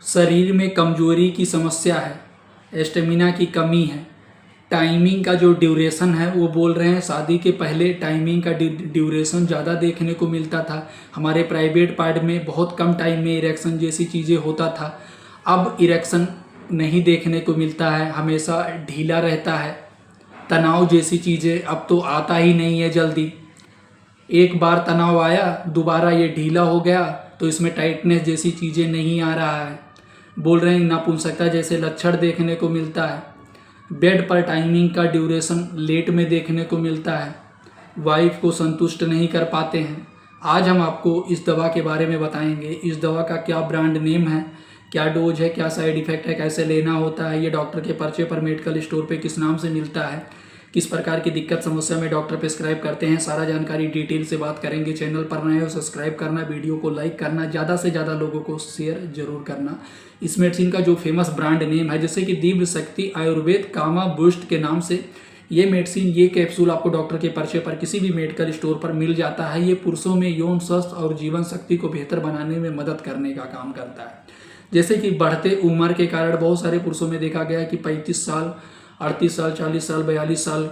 शरीर में कमजोरी की समस्या है, स्टेमिना की कमी है, टाइमिंग का जो ड्यूरेशन है वो बोल रहे हैं शादी के पहले टाइमिंग का ड्यूरेशन ज़्यादा देखने को मिलता था। हमारे प्राइवेट पार्ट में बहुत कम टाइम में इरेक्शन जैसी चीज़ें होता था। अब इरेक्शन नहीं देखने को मिलता है, हमेशा ढीला रहता है। तनाव जैसी चीज़ें अब तो आता ही नहीं है जल्दी। एक बार तनाव आया दोबारा ये ढीला हो गया तो इसमें टाइटनेस जैसी चीज़ें नहीं आ रहा है। बोल रहे हैं नपुंसकता जैसे लक्षण देखने को मिलता है। बेड पर टाइमिंग का ड्यूरेशन लेट में देखने को मिलता है। वाइफ को संतुष्ट नहीं कर पाते हैं। आज हम आपको इस दवा के बारे में बताएंगे। इस दवा का क्या ब्रांड नेम है, क्या डोज है, क्या साइड इफेक्ट है, कैसे लेना होता है, ये डॉक्टर के पर्चे पर मेडिकल स्टोर पे किस नाम से मिलता है, किस प्रकार की दिक्कत समस्या में डॉक्टर प्रिस्क्राइब करते हैं, सारा जानकारी डिटेल से बात करेंगे। चैनल पर नए हो सब्सक्राइब करना, वीडियो को लाइक करना, ज़्यादा से ज़्यादा लोगों को शेयर जरूर करना। इस मेडिसिन का जो फेमस ब्रांड नेम है जैसे कि दिव्य शक्ति आयुर्वेद कामा बूस्ट के नाम से ये मेडिसिन, ये कैप्सूल आपको डॉक्टर के पर्चे पर किसी भी मेडिकल स्टोर पर मिल जाता है। ये पुरुषों में यौन स्वास्थ्य और जीवन शक्ति को बेहतर बनाने में मदद करने का काम करता है। जैसे कि बढ़ते उम्र के कारण बहुत सारे पुरुषों में देखा गया है कि 35 साल, 38 साल, 40 साल, 42 साल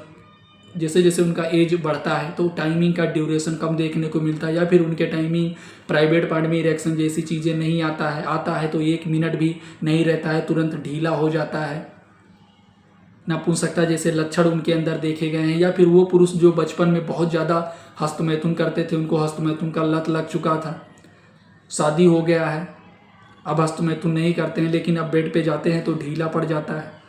जैसे जैसे उनका एज बढ़ता है तो टाइमिंग का ड्यूरेशन कम देखने को मिलता है, या फिर उनके टाइमिंग प्राइवेट पार्ट में इरेक्शन जैसी चीज़ें नहीं आता है तो 1 मिनट भी नहीं रहता है, तुरंत ढीला हो जाता है। नपुंसकता जैसे लक्षण उनके अंदर देखे गए हैं। या फिर वो पुरुष जो बचपन में बहुत ज़्यादा हस्तमैथुन करते थे, उनको हस्तमैथुन का लत लग चुका था, शादी हो गया है, अब हस्तमैथुन नहीं करते हैं लेकिन अब बेड पे जाते हैं तो ढीला पड़ जाता है,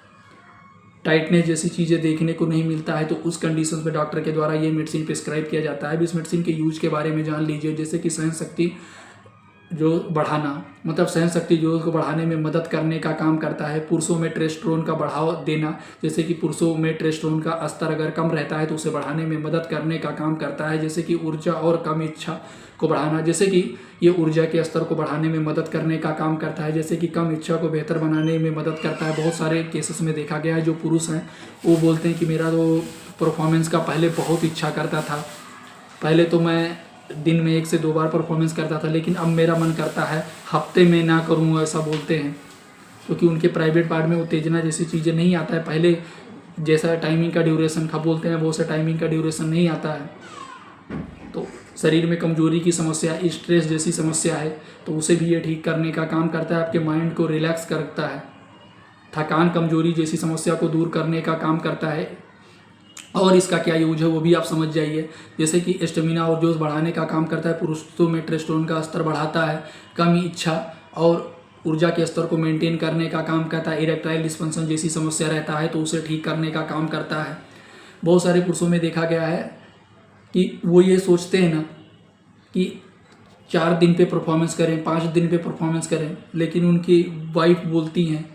टाइटनेस जैसी चीज़ें देखने को नहीं मिलता है, तो उस कंडीशन में डॉक्टर के द्वारा ये मेडिसिन प्रिस्क्राइब किया जाता है। अब इस मेडिसिन के यूज के बारे में जान लीजिए। जैसे कि सहन शक्ति जो बढ़ाना, मतलब सहन शक्ति जो उसको बढ़ाने में मदद करने का काम करता है। पुरुषों में टेस्टोस्टेरोन का बढ़ावा देना, जैसे कि पुरुषों में टेस्टोस्टेरोन का स्तर अगर कम रहता है तो उसे बढ़ाने में मदद करने का काम करता है। जैसे कि ऊर्जा और कम इच्छा को बढ़ाना, जैसे कि ये ऊर्जा के स्तर को बढ़ाने में मदद करने का काम करता है। जैसे कि कम इच्छा को बेहतर बनाने में मदद करता है। बहुत सारे केसेस में देखा गया है जो पुरुष हैं वो बोलते हैं कि मेरा तो परफॉर्मेंस का पहले बहुत इच्छा करता था, पहले तो मैं दिन में 1 से 2 बार परफॉर्मेंस करता था लेकिन अब मेरा मन करता है हफ्ते में ना करूँ, ऐसा बोलते हैं, क्योंकि उनके प्राइवेट पार्ट में उत्तेजना जैसी चीज़ें नहीं आता है। पहले जैसा टाइमिंग का ड्यूरेशन था बोलते हैं वो सा टाइमिंग का ड्यूरेशन नहीं आता है। तो शरीर में कमजोरी की समस्या, स्ट्रेस जैसी समस्या है तो उसे भी ये ठीक करने का काम करता है। आपके माइंड को रिलैक्स करता है। थकान, कमजोरी जैसी समस्या को दूर करने का काम करता है। और इसका क्या यूज है वो भी आप समझ जाइए। जैसे कि स्टेमिना और जोश बढ़ाने का काम करता है, पुरुषों में टेस्टोस्टेरोन का स्तर बढ़ाता है, कम इच्छा और ऊर्जा के स्तर को मेंटेन करने का काम करता है। इरेक्टाइल डिस्फंक्शन जैसी समस्या रहता है तो उसे ठीक करने का काम करता है। बहुत सारे पुरुषों में देखा गया है कि वो ये सोचते हैं ना कि 4 दिन पे परफॉर्मेंस करें, 5 दिन पे परफॉर्मेंस करें, लेकिन उनकी वाइफ बोलती हैं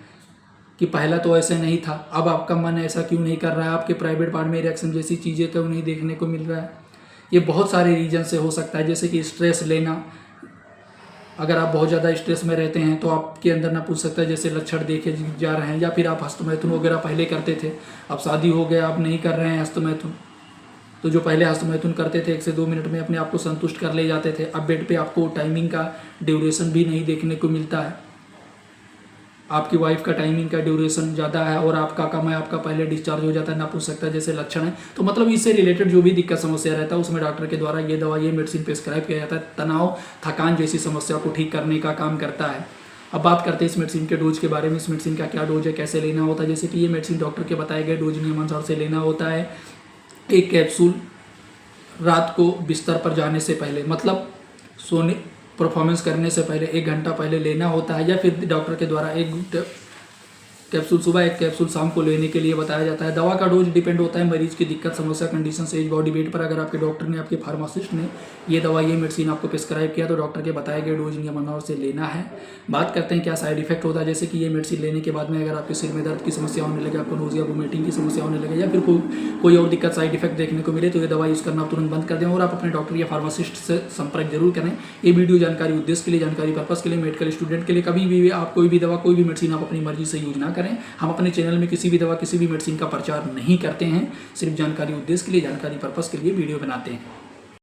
कि पहला तो ऐसा नहीं था, अब आपका मन ऐसा क्यों नहीं कर रहा है, आपके प्राइवेट पार्ट में इरेक्शन जैसी चीज़ें तो नहीं देखने को मिल रहा है। ये बहुत सारे रीजन से हो सकता है। जैसे कि स्ट्रेस लेना, अगर आप बहुत ज़्यादा स्ट्रेस में रहते हैं तो आपके अंदर नपुंसकता जैसे लक्षण देखे जा रहे हैं। या फिर आप हस्तमैथुन वगैरह पहले करते थे, अब शादी हो गया, आप नहीं कर रहे हैं हस्तमैथुन, तो जो पहले हस्तमैथुन करते थे 1 से 2 मिनट में अपने आप को संतुष्ट कर ले जाते थे, अब बेड पे आपको टाइमिंग का ड्यूरेशन भी नहीं देखने को मिलता है। आपकी वाइफ का टाइमिंग का ड्यूरेशन ज़्यादा है और आपका कम है, आपका पहले डिस्चार्ज हो जाता है, नपुंसकता जैसे लक्षण है। तो मतलब इससे रिलेटेड जो भी दिक्कत समस्या रहता है उसमें डॉक्टर के द्वारा ये दवा, ये मेडिसिन प्रिस्क्राइब किया जाता है। तनाव, थकान जैसी समस्या को ठीक करने का काम करता है। अब बात करते हैं इस मेडिसिन के डोज के बारे में। इस मेडिसिन का क्या डोज है, कैसे लेना होता है। जैसे कि ये मेडिसिन डॉक्टर के बताए गए डोज नियमानुसार से लेना होता है। 1 कैप्सूल रात को बिस्तर पर जाने से पहले, मतलब सोने परफॉर्मेंस करने से पहले 1 घंटा पहले लेना होता है। या फिर डॉक्टर के द्वारा 1 कैप्सूल सुबह, 1 कैप्सूल शाम को लेने के लिए बताया जाता है। दवा का डोज डिपेंड होता है मरीज की दिक्कत समस्या, कंडीशन, एज, बॉडी वेट पर। अगर आपके डॉक्टर ने, आपके फार्मासिस्ट ने ये दवा, ये मेडिसिन आपको प्रिस्क्राइब किया तो डॉक्टर के बताए गए डोज नियमानुसार से लेना है। बात करते हैं क्या साइड इफेक्ट होता है। जैसे कि ये मेडिसिन लेने के बाद में अगर आपके सिर में दर्द की समस्या होने लगे, आपको नोजिया, वोमिटिंग की समस्या होने लगे, या फिर कोई और दिक्कत, साइड इफेक्ट देखने को मिले तो ये दवा यूज़ करना आप तुरंत बंद कर दें और आप अपने डॉक्टर या फार्मासिस्ट से संपर्क जरूर करें। ये वीडियो जानकारी उद्देश्य के लिए, जानकारी पर्पस के लिए, मेडिकल स्टूडेंट के लिए। कभी भी आप कोई भी दवा, कोई भी मेडिसिन आप अपनी मर्जी से यूज ना करें। हम अपने चैनल में किसी भी दवा, किसी भी मेडिसिन का प्रचार नहीं करते हैं, सिर्फ जानकारी उद्देश्य के लिए, जानकारी पर्पस के लिए वीडियो बनाते हैं।